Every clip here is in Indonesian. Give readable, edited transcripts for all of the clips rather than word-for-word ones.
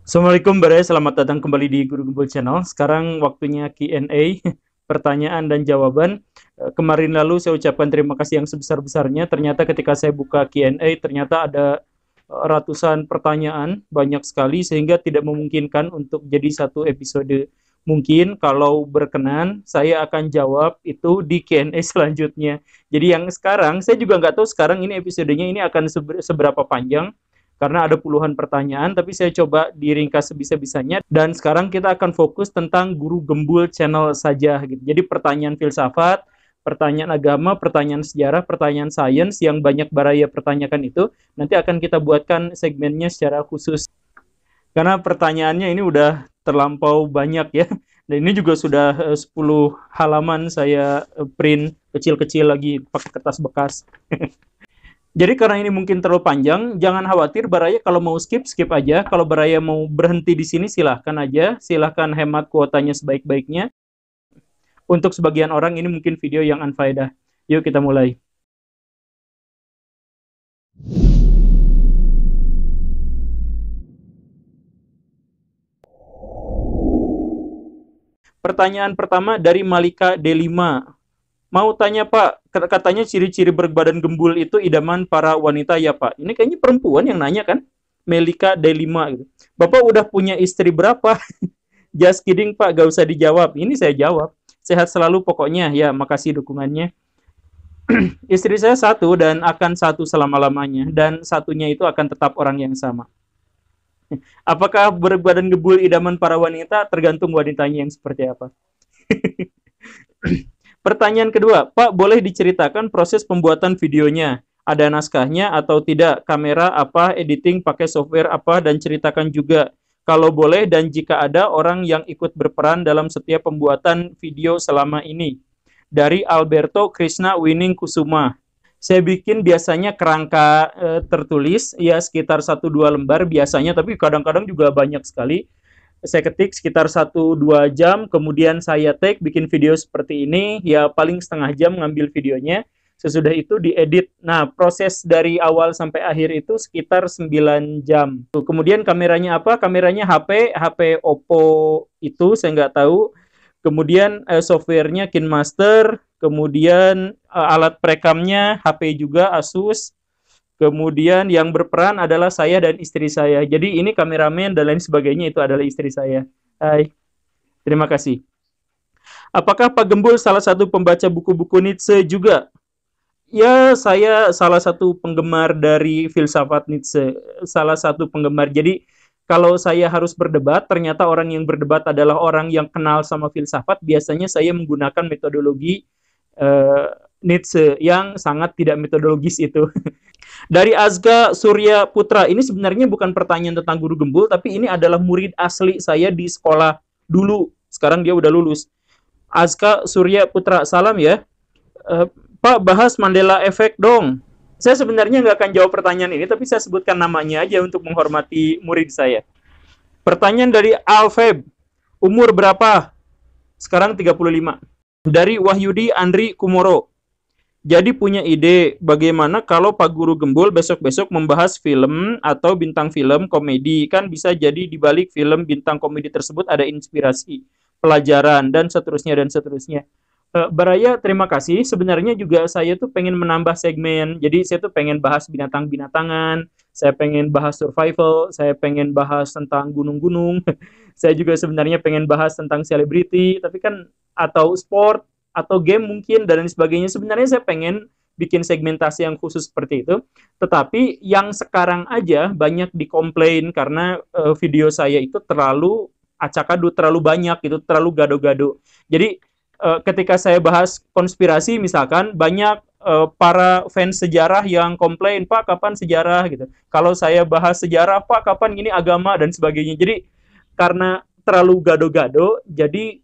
Assalamualaikum Bare, selamat datang kembali di Guru Gembul Channel. Sekarang waktunya Q&A, pertanyaan dan jawaban. Kemarin lalu saya ucapkan terima kasih yang sebesar-besarnya. Ternyata ketika saya buka Q&A, ternyata ada ratusan pertanyaan, banyak sekali, sehingga tidak memungkinkan untuk jadi satu episode. Mungkin kalau berkenan, saya akan jawab itu di Q&A selanjutnya. Jadi yang sekarang, saya juga nggak tahu sekarang ini episodenya ini akan seberapa panjang, karena ada puluhan pertanyaan, tapi saya coba diringkas sebisa-bisanya. Dan sekarang kita akan fokus tentang Guru Gembul Channel saja. Gitu. Jadi pertanyaan filsafat, pertanyaan agama, pertanyaan sejarah, pertanyaan sains yang banyak Baraya pertanyakan itu, nanti akan kita buatkan segmennya secara khusus. Karena pertanyaannya ini udah terlampau banyak ya. Dan ini juga sudah 10 halaman saya print kecil-kecil lagi pakai kertas bekas. Jadi karena ini mungkin terlalu panjang, jangan khawatir Baraya kalau mau skip, skip aja. Kalau Baraya mau berhenti di sini silahkan aja. Silahkan hemat kuotanya sebaik-baiknya. Untuk sebagian orang ini mungkin video yang unfaedah. Yuk kita mulai. Pertanyaan pertama dari Malika D5. Mau tanya Pak, katanya ciri-ciri berbadan gembul itu idaman para wanita ya Pak. Ini kayaknya perempuan yang nanya kan? Melika D5 gitu. Bapak udah punya istri berapa? Just kidding Pak, gak usah dijawab. Ini saya jawab. Sehat selalu pokoknya. Ya, makasih dukungannya. Istri saya satu dan akan satu selama-lamanya. Dan satunya itu akan tetap orang yang sama. Apakah berbadan gebul idaman para wanita? Tergantung wanitanya yang seperti apa. Pertanyaan kedua, Pak, boleh diceritakan proses pembuatan videonya? Ada naskahnya atau tidak? Kamera apa, editing pakai software apa, dan ceritakan juga. Kalau boleh dan jika ada orang yang ikut berperan dalam setiap pembuatan video selama ini. Dari Alberto Krishna Winning Kusuma. Saya bikin biasanya kerangka tertulis, ya sekitar 1-2 lembar biasanya, tapi kadang-kadang juga banyak sekali. Saya ketik sekitar 1-2 jam, kemudian saya take, bikin video seperti ini, ya paling setengah jam ngambil videonya, sesudah itu diedit. Nah, proses dari awal sampai akhir itu sekitar 9 jam. Kemudian kameranya apa? Kameranya HP Oppo itu, saya nggak tahu. Kemudian softwarenya KineMaster, kemudian alat perekamnya HP juga Asus. Kemudian yang berperan adalah saya dan istri saya. Jadi ini kameramen dan lain sebagainya itu adalah istri saya. Hai, terima kasih. Apakah Pak Gembul salah satu pembaca buku-buku Nietzsche juga? Ya, saya salah satu penggemar dari filsafat Nietzsche. Salah satu penggemar. Jadi kalau saya harus berdebat, ternyata orang yang berdebat adalah orang yang kenal sama filsafat. Biasanya saya menggunakan metodologi Nietzsche yang sangat tidak metodologis itu. Dari Azga Surya Putra, ini sebenarnya bukan pertanyaan tentang Guru Gembul, tapi ini adalah murid asli saya di sekolah dulu. Sekarang dia udah lulus. Azga Surya Putra, salam ya. Pak, bahas Mandela Effect dong. Saya sebenarnya nggak akan jawab pertanyaan ini, tapi saya sebutkan namanya aja untuk menghormati murid saya. Pertanyaan dari Alfeb, umur berapa? Sekarang 35. Dari Wahyudi Andri Kumoro. Jadi punya ide bagaimana kalau Pak Guru Gembul besok-besok membahas film atau bintang film komedi. Kan bisa jadi di balik film bintang komedi tersebut ada inspirasi, pelajaran, dan seterusnya, dan seterusnya. Baraya, terima kasih. Sebenarnya juga saya tuh pengen menambah segmen. Jadi saya tuh pengen bahas binatang-binatangan, saya pengen bahas survival, saya pengen bahas tentang gunung-gunung. Saya juga sebenarnya pengen bahas tentang selebriti, tapi kan atau sport, atau game mungkin dan lain sebagainya. Sebenarnya saya pengen bikin segmentasi yang khusus seperti itu. Tetapi yang sekarang aja banyak dikomplain karena video saya itu terlalu acak-adut, terlalu banyak gitu, terlalu gado-gado. Jadi ketika saya bahas konspirasi misalkan banyak para fans sejarah yang komplain, Pak kapan sejarah gitu. Kalau saya bahas sejarah, Pak kapan ini agama dan sebagainya. Jadi karena terlalu gado-gado, jadi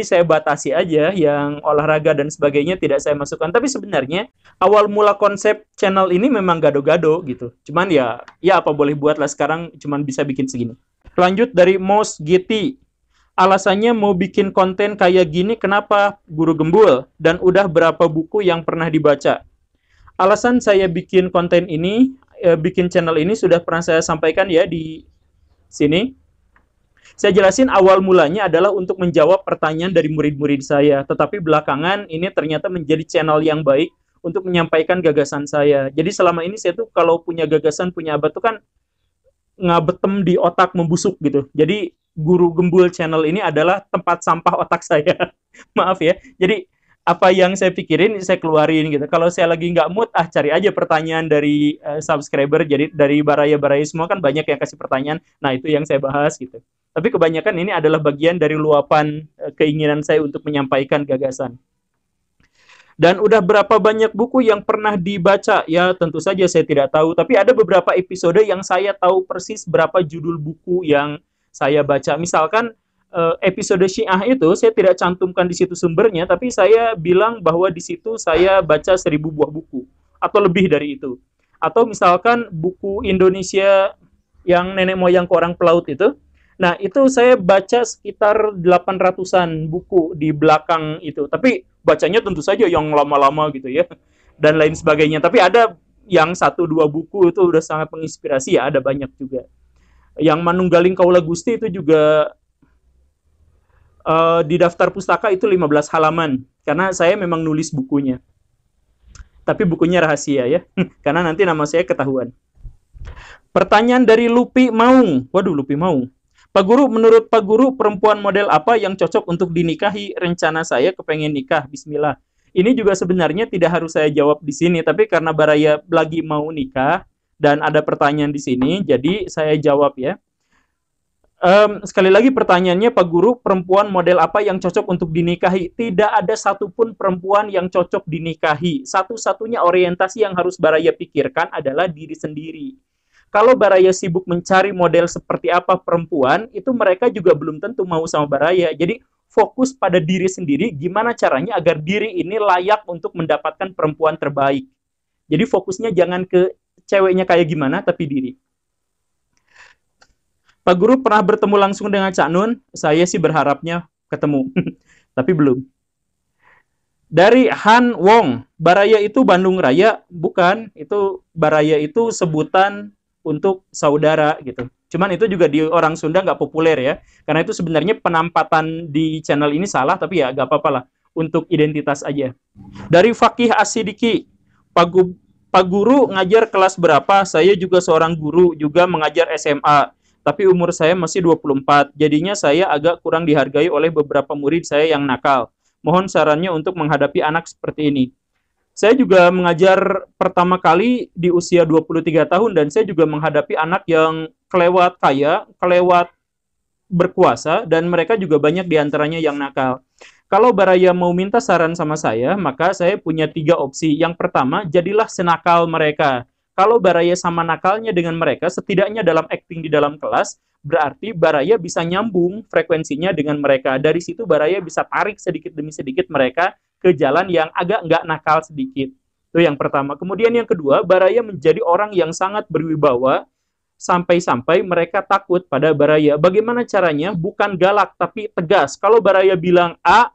saya batasi aja yang olahraga dan sebagainya tidak saya masukkan. Tapi sebenarnya awal mula konsep channel ini memang gado-gado gitu. Cuman ya apa boleh buat lah, sekarang cuman bisa bikin segini. Lanjut dari Mos GT. Alasannya mau bikin konten kayak gini kenapa Guru Gembul? Dan udah berapa buku yang pernah dibaca? Alasan saya bikin konten ini, bikin channel ini sudah pernah saya sampaikan ya di Sini. Saya jelasin awal mulanya adalah untuk menjawab pertanyaan dari murid-murid saya, tetapi belakangan ini ternyata menjadi channel yang baik untuk menyampaikan gagasan saya. Jadi selama ini saya tuh kalau punya gagasan, punya apa tuh kan ngabetem di otak, membusuk gitu. Jadi Guru Gembul channel ini adalah tempat sampah otak saya. Maaf ya. Jadi apa yang saya pikirin saya keluarin gitu. Kalau saya lagi nggak mood, cari aja pertanyaan dari subscriber. Jadi dari baraya-baraya semua kan banyak yang kasih pertanyaan. Nah itu yang saya bahas gitu. Tapi kebanyakan ini adalah bagian dari luapan keinginan saya untuk menyampaikan gagasan. Dan udah berapa banyak buku yang pernah dibaca? Ya tentu saja saya tidak tahu. Tapi ada beberapa episode yang saya tahu persis berapa judul buku yang saya baca. Misalkan episode Syiah itu saya tidak cantumkan di situ sumbernya, tapi saya bilang bahwa di situ saya baca 1000 buah buku atau lebih dari itu. Atau misalkan buku Indonesia yang nenek moyangku orang pelaut itu, nah itu saya baca sekitar 800-an buku di belakang itu. Tapi bacanya tentu saja yang lama-lama gitu ya dan lain sebagainya. Tapi ada yang 1-2 buku itu udah sangat menginspirasi ya, ada banyak juga. Yang Manunggaling Kaula Gusti itu juga di daftar pustaka itu 15 halaman karena saya memang nulis bukunya. Tapi bukunya rahasia ya, karena nanti nama saya ketahuan. Pertanyaan dari Lupi Maung. Waduh, Lupi Maung. Pak Guru, menurut Pak Guru, perempuan model apa yang cocok untuk dinikahi? Rencana saya kepengen nikah, bismillah. Ini juga sebenarnya tidak harus saya jawab di sini, tapi karena Baraya lagi mau nikah, dan ada pertanyaan di sini, jadi saya jawab ya. Sekali lagi pertanyaannya, Pak Guru, perempuan model apa yang cocok untuk dinikahi? Tidak ada satupun perempuan yang cocok dinikahi. Satu-satunya orientasi yang harus Baraya pikirkan adalah diri sendiri. Kalau Baraya sibuk mencari model seperti apa perempuan, itu mereka juga belum tentu mau sama Baraya. Jadi fokus pada diri sendiri, gimana caranya agar diri ini layak untuk mendapatkan perempuan terbaik. Jadi fokusnya jangan ke ceweknya kayak gimana, tapi diri. Pak Guru pernah bertemu langsung dengan Cak Nun? Saya sih berharapnya ketemu, tapi belum. Dari Han Wong, Baraya itu Bandung Raya? Bukan, itu Baraya itu sebutan untuk saudara gitu. Cuman itu juga di orang Sunda nggak populer ya. Karena itu sebenarnya penampatan di channel ini salah, tapi ya nggak apa-apa lah. Untuk identitas aja. Dari Fakih Asidiki, Pak Guru ngajar kelas berapa? Saya juga seorang guru, juga mengajar SMA. Tapi umur saya masih 24. Jadinya saya agak kurang dihargai oleh beberapa murid saya yang nakal. Mohon sarannya untuk menghadapi anak seperti ini. Saya juga mengajar pertama kali di usia 23 tahun dan saya juga menghadapi anak yang kelewat kaya, kelewat berkuasa, dan mereka juga banyak diantaranya yang nakal. Kalau Baraya mau minta saran sama saya, maka saya punya 3 opsi. Yang pertama, jadilah senakal mereka. Kalau Baraya sama nakalnya dengan mereka, setidaknya dalam acting di dalam kelas, berarti Baraya bisa nyambung frekuensinya dengan mereka. Dari situ Baraya bisa tarik sedikit demi sedikit mereka ke jalan yang agak nggak nakal sedikit. Itu yang pertama. Kemudian yang kedua, Baraya menjadi orang yang sangat berwibawa, sampai-sampai mereka takut pada Baraya. Bagaimana caranya? Bukan galak, tapi tegas. Kalau Baraya bilang A,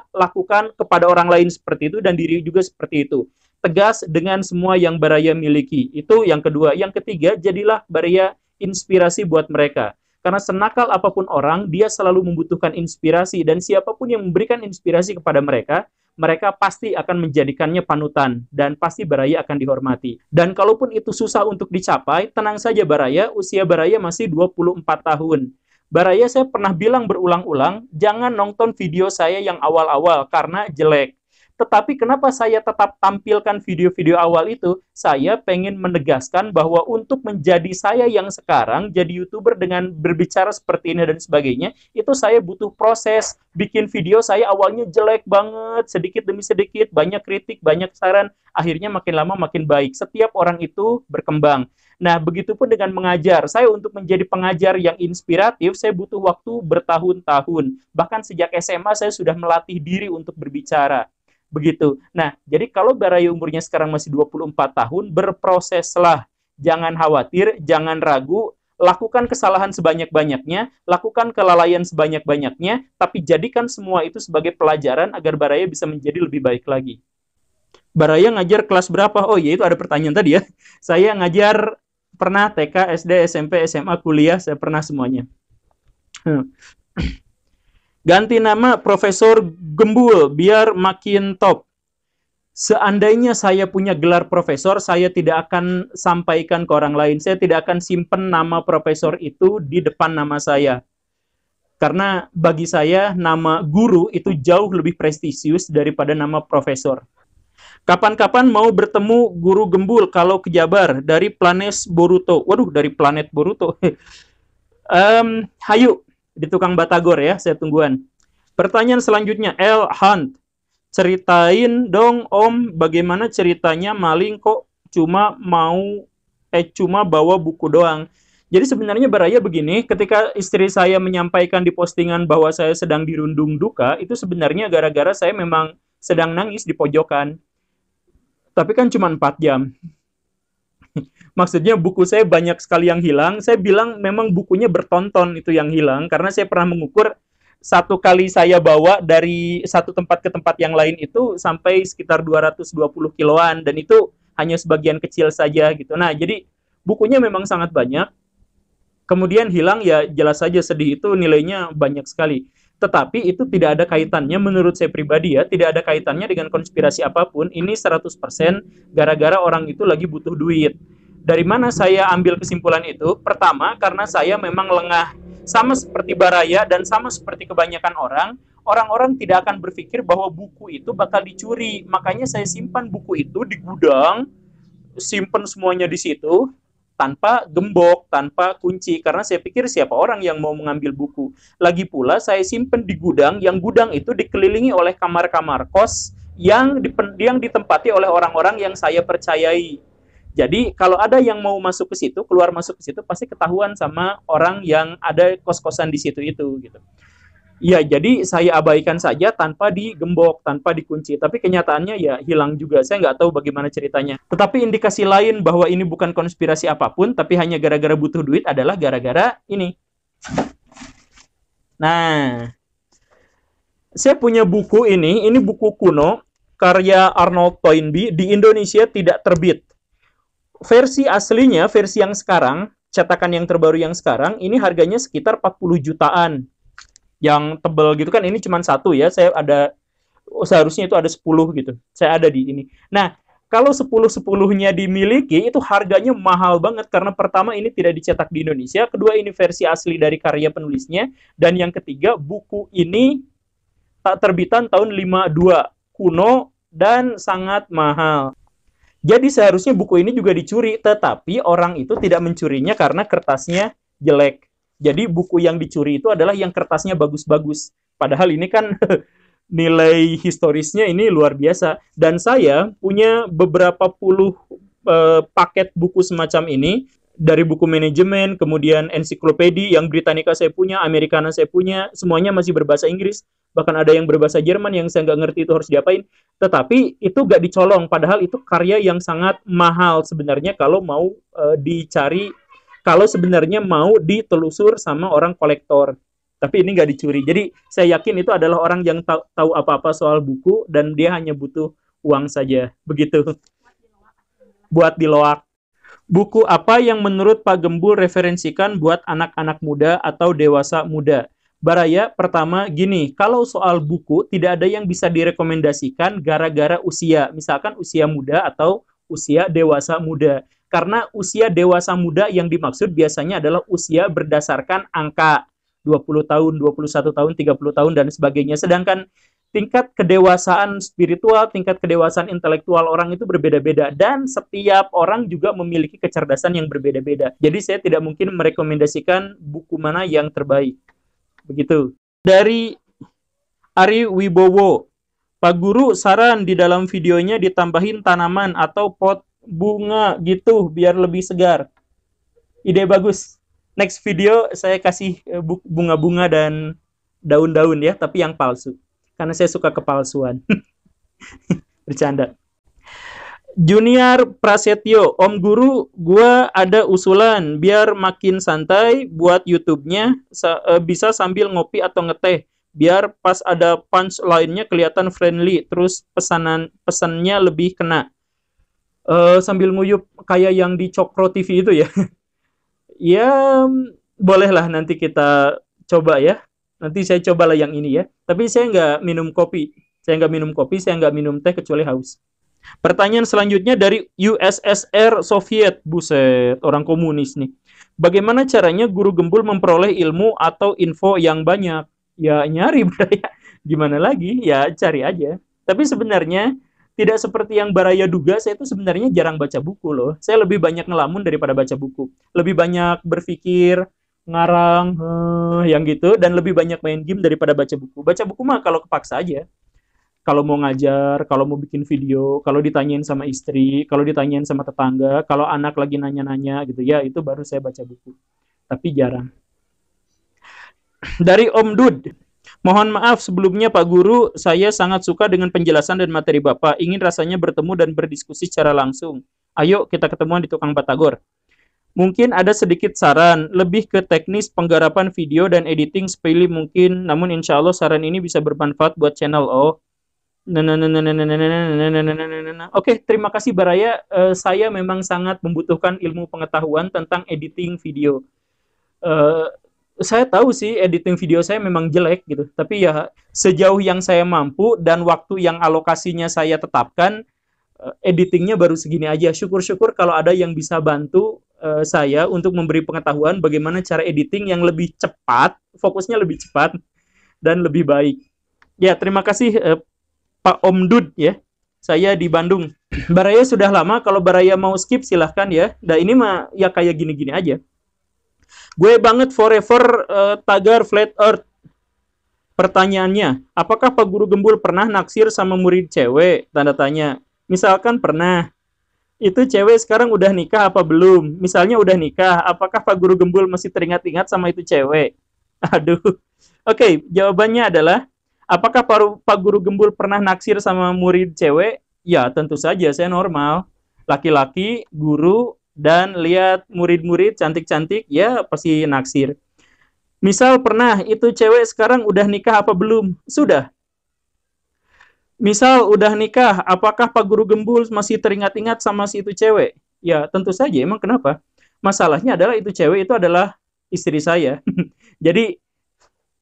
lakukan kepada orang lain seperti itu, dan diri juga seperti itu. Tegas dengan semua yang Baraya miliki. Itu yang kedua. Yang ketiga, jadilah Baraya inspirasi buat mereka. Karena senakal apapun orang, dia selalu membutuhkan inspirasi. Dan siapapun yang memberikan inspirasi kepada mereka, mereka pasti akan menjadikannya panutan. Dan pasti Baraya akan dihormati. Dan kalaupun itu susah untuk dicapai, tenang saja Baraya, usia Baraya masih 24 tahun. Baraya saya pernah bilang berulang-ulang, jangan nonton video saya yang awal-awal, karena jelek. Tetapi kenapa saya tetap tampilkan video-video awal itu? Saya pengen menegaskan bahwa untuk menjadi saya yang sekarang, jadi YouTuber dengan berbicara seperti ini dan sebagainya, itu saya butuh proses. Bikin video saya awalnya jelek banget, sedikit demi sedikit, banyak kritik, banyak saran, akhirnya makin lama makin baik. Setiap orang itu berkembang. Nah, begitupun dengan mengajar. Saya untuk menjadi pengajar yang inspiratif, saya butuh waktu bertahun-tahun. Bahkan sejak SMA saya sudah melatih diri untuk berbicara. Begitu. Nah, jadi kalau Baraya umurnya sekarang masih 24 tahun, berproseslah. Jangan khawatir, jangan ragu, lakukan kesalahan sebanyak-banyaknya, lakukan kelalaian sebanyak-banyaknya, tapi jadikan semua itu sebagai pelajaran agar Baraya bisa menjadi lebih baik lagi. Baraya ngajar kelas berapa? Oh iya, itu ada pertanyaan tadi ya. Saya ngajar Pernah TK, SD, SMP, SMA, kuliah, saya pernah semuanya. Ganti nama Profesor Gembul biar makin top. Seandainya saya punya gelar profesor, saya tidak akan sampaikan ke orang lain. Saya tidak akan simpen nama profesor itu di depan nama saya. Karena bagi saya, nama guru itu jauh lebih prestisius daripada nama profesor. Kapan-kapan mau bertemu Guru Gembul kalau ke Jabar dari planet Boruto. Waduh, dari planet Boruto. Hayu, di tukang Batagor ya, saya tungguan. Pertanyaan selanjutnya, L. Hunt. Ceritain dong Om, bagaimana ceritanya maling kok cuma bawa buku doang. Jadi sebenarnya Baraya begini, ketika istri saya menyampaikan di postingan bahwa saya sedang dirundung duka, itu sebenarnya gara-gara saya memang sedang nangis di pojokan. Tapi kan cuma 4 jam. Maksudnya buku saya banyak sekali yang hilang. Saya bilang memang bukunya bertonton itu yang hilang, karena saya pernah mengukur satu kali saya bawa dari satu tempat ke tempat yang lain itu sampai sekitar 220 kiloan, dan itu hanya sebagian kecil saja gitu. Nah, jadi bukunya memang sangat banyak. Kemudian hilang, ya jelas saja sedih, itu nilainya banyak sekali. Tetapi itu tidak ada kaitannya, menurut saya pribadi ya, tidak ada kaitannya dengan konspirasi apapun. Ini 100% gara-gara orang itu lagi butuh duit. Dari mana saya ambil kesimpulan itu? Pertama, karena saya memang lengah. Sama seperti Baraya dan sama seperti kebanyakan orang-orang tidak akan berpikir bahwa buku itu bakal dicuri. Makanya saya simpan buku itu di gudang, simpan semuanya di situ, tanpa gembok, tanpa kunci, karena saya pikir siapa orang yang mau mengambil buku. Lagi pula saya simpan di gudang, yang gudang itu dikelilingi oleh kamar-kamar kos yang ditempati oleh orang-orang yang saya percayai. Jadi kalau ada yang mau masuk ke situ, keluar masuk ke situ, pasti ketahuan sama orang yang ada kos-kosan di situ itu gitu. Ya, jadi saya abaikan saja tanpa digembok, tanpa dikunci. Tapi kenyataannya ya hilang juga. Saya nggak tahu bagaimana ceritanya. Tetapi indikasi lain bahwa ini bukan konspirasi apapun, tapi hanya gara-gara butuh duit adalah gara-gara ini. Nah, saya punya buku ini buku kuno, karya Arnold Toynbee, di Indonesia tidak terbit. Versi aslinya, versi yang sekarang, cetakan yang terbaru yang sekarang, ini harganya sekitar 40 jutaan. Yang tebel gitu kan, ini cuma satu ya, saya ada, seharusnya itu ada 10 gitu. Saya ada di ini. Nah, kalau 10-10-nya dimiliki, itu harganya mahal banget, karena pertama ini tidak dicetak di Indonesia, kedua ini versi asli dari karya penulisnya, dan yang ketiga, buku ini tak terbitan tahun 52, kuno, dan sangat mahal. Jadi seharusnya buku ini juga dicuri, tetapi orang itu tidak mencurinya karena kertasnya jelek. Jadi buku yang dicuri itu adalah yang kertasnya bagus-bagus. Padahal ini kan nilai historisnya ini luar biasa. Dan saya punya beberapa puluh paket buku semacam ini, dari buku manajemen, kemudian ensiklopedia, yang Britannica saya punya, Americana saya punya, semuanya masih berbahasa Inggris, bahkan ada yang berbahasa Jerman yang saya nggak ngerti itu harus diapain, tetapi itu nggak dicolong, padahal itu karya yang sangat mahal sebenarnya kalau mau dicari, kalau sebenarnya mau ditelusur sama orang kolektor. Tapi ini nggak dicuri, jadi saya yakin itu adalah orang yang tahu apa-apa soal buku, dan dia hanya butuh uang saja, begitu. Buat diloak. Buku apa yang menurut Pak Gembul referensikan buat anak-anak muda atau dewasa muda? Baraya, pertama gini, kalau soal buku tidak ada yang bisa direkomendasikan gara-gara usia, misalkan usia muda atau usia dewasa muda. Karena usia dewasa muda yang dimaksud biasanya adalah usia berdasarkan angka 20 tahun, 21 tahun, 30 tahun, dan sebagainya. Sedangkan tingkat kedewasaan spiritual, tingkat kedewasaan intelektual orang itu berbeda-beda, dan setiap orang juga memiliki kecerdasan yang berbeda-beda. Jadi saya tidak mungkin merekomendasikan buku mana yang terbaik. Begitu. Dari Ari Wibowo, Pak Guru saran di dalam videonya ditambahin tanaman atau pot bunga gitu biar lebih segar. Ide bagus. Next video saya kasih bunga-bunga dan daun-daun ya, tapi yang palsu. Karena saya suka kepalsuan. Bercanda. Junior Prasetyo, Om Guru, gua ada usulan biar makin santai buat YouTube-nya, bisa sambil ngopi atau ngeteh, biar pas ada punch lainnya kelihatan friendly, terus pesannya lebih kena. Sambil nguyup kayak yang di Cokro TV itu ya. Ya, bolehlah nanti kita coba ya. Nanti saya cobalah yang ini ya. Tapi saya nggak minum kopi. Saya nggak minum kopi, saya nggak minum teh kecuali haus. Pertanyaan selanjutnya dari USSR Soviet. Buset, orang komunis nih. Bagaimana caranya guru gembul memperoleh ilmu atau info yang banyak? Ya nyari, Baraya. Gimana lagi? Ya cari aja. Tapi sebenarnya tidak seperti yang Baraya duga, saya itu sebenarnya jarang baca buku loh. Saya lebih banyak ngelamun daripada baca buku. Lebih banyak berpikir, ngarang, yang gitu, dan lebih banyak main game daripada baca buku. Baca buku mah kalau kepaksa aja. Kalau mau ngajar, kalau mau bikin video, kalau ditanyain sama istri, kalau ditanyain sama tetangga, kalau anak lagi nanya-nanya gitu ya, itu baru saya baca buku. Tapi jarang. Dari Om Dud, mohon maaf sebelumnya Pak Guru, saya sangat suka dengan penjelasan dan materi Bapak. Ingin rasanya bertemu dan berdiskusi secara langsung. Ayo kita ketemuan di Tukang Batagor. Mungkin ada sedikit saran, lebih ke teknis penggarapan video dan editing sepele mungkin, namun insya Allah saran ini bisa bermanfaat buat channel. Oh, oke, terima kasih Baraya. Saya memang sangat membutuhkan ilmu pengetahuan tentang editing video. Eh, saya tahu sih editing video saya memang jelek gitu, tapi ya sejauh yang saya mampu dan waktu yang alokasinya saya tetapkan, editingnya baru segini aja. Syukur-syukur kalau ada yang bisa bantu saya untuk memberi pengetahuan bagaimana cara editing yang lebih cepat, fokusnya lebih cepat dan lebih baik. Ya, terima kasih Pak Om Dud ya. Saya di Bandung. Baraya sudah lama, kalau Baraya mau skip silahkan ya. Nah ini mah ya kayak gini-gini aja. Gue banget forever tagar flat earth. Pertanyaannya, apakah Pak Guru Gembul pernah naksir sama murid cewek? Tanda tanya. Misalkan pernah, itu cewek sekarang udah nikah apa belum? Misalnya udah nikah, apakah Pak Guru Gembul masih teringat-ingat sama itu cewek? Aduh. Oke, jawabannya adalah, apakah Pak Guru Gembul pernah naksir sama murid cewek? Ya, tentu saja, saya normal. Laki-laki, guru, dan lihat murid-murid cantik-cantik, ya pasti naksir. Misal pernah, itu cewek sekarang udah nikah apa belum? Sudah. Misal udah nikah, apakah Pak Guru Gembul masih teringat-ingat sama si itu cewek? Ya, tentu saja. Emang kenapa? Masalahnya adalah itu cewek itu adalah istri saya. Jadi,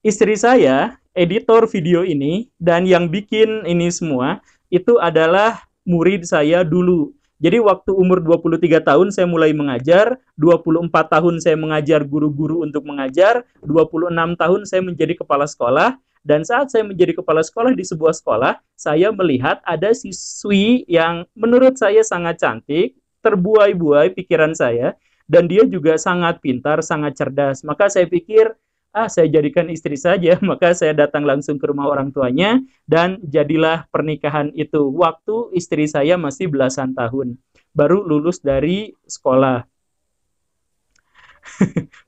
istri saya, editor video ini, dan yang bikin ini semua, itu adalah murid saya dulu. Jadi waktu umur 23 tahun saya mulai mengajar, 24 tahun saya mengajar guru-guru untuk mengajar, 26 tahun saya menjadi kepala sekolah, dan saat saya menjadi kepala sekolah di sebuah sekolah, saya melihat ada siswi yang menurut saya sangat cantik, terbuai-buai pikiran saya, dan dia juga sangat pintar, sangat cerdas. Maka saya pikir, saya jadikan istri saja. Maka saya datang langsung ke rumah orang tuanya, dan jadilah pernikahan itu. Waktu istri saya masih belasan tahun, baru lulus dari sekolah.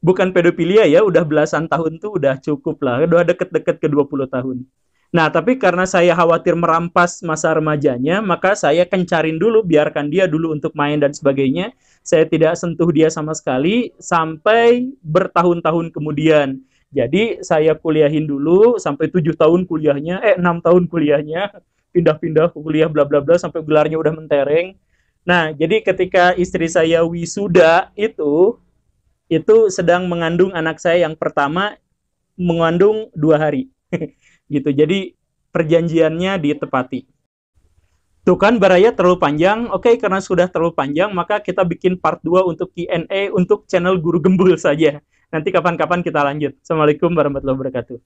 Bukan pedofilia ya, udah belasan tahun tuh udah cukup lah, udah deket-deket ke 20 tahun. Nah, tapi karena saya khawatir merampas masa remajanya, maka saya kencarin dulu, biarkan dia dulu untuk main dan sebagainya. Saya tidak sentuh dia sama sekali sampai bertahun-tahun kemudian. Jadi saya kuliahin dulu sampai 7 tahun kuliahnya, 6 tahun kuliahnya, pindah-pindah kuliah bla bla bla sampai gelarnya udah mentereng. Nah, jadi ketika istri saya wisuda itu sedang mengandung anak saya yang pertama, mengandung 2 hari. Gitu. Jadi perjanjiannya ditepati. Tuh kan Baraya terlalu panjang. Oke, karena sudah terlalu panjang, maka kita bikin part 2 untuk Q&A untuk channel Guru Gembul saja. Nanti kapan-kapan kita lanjut. Assalamualaikum warahmatullahi wabarakatuh.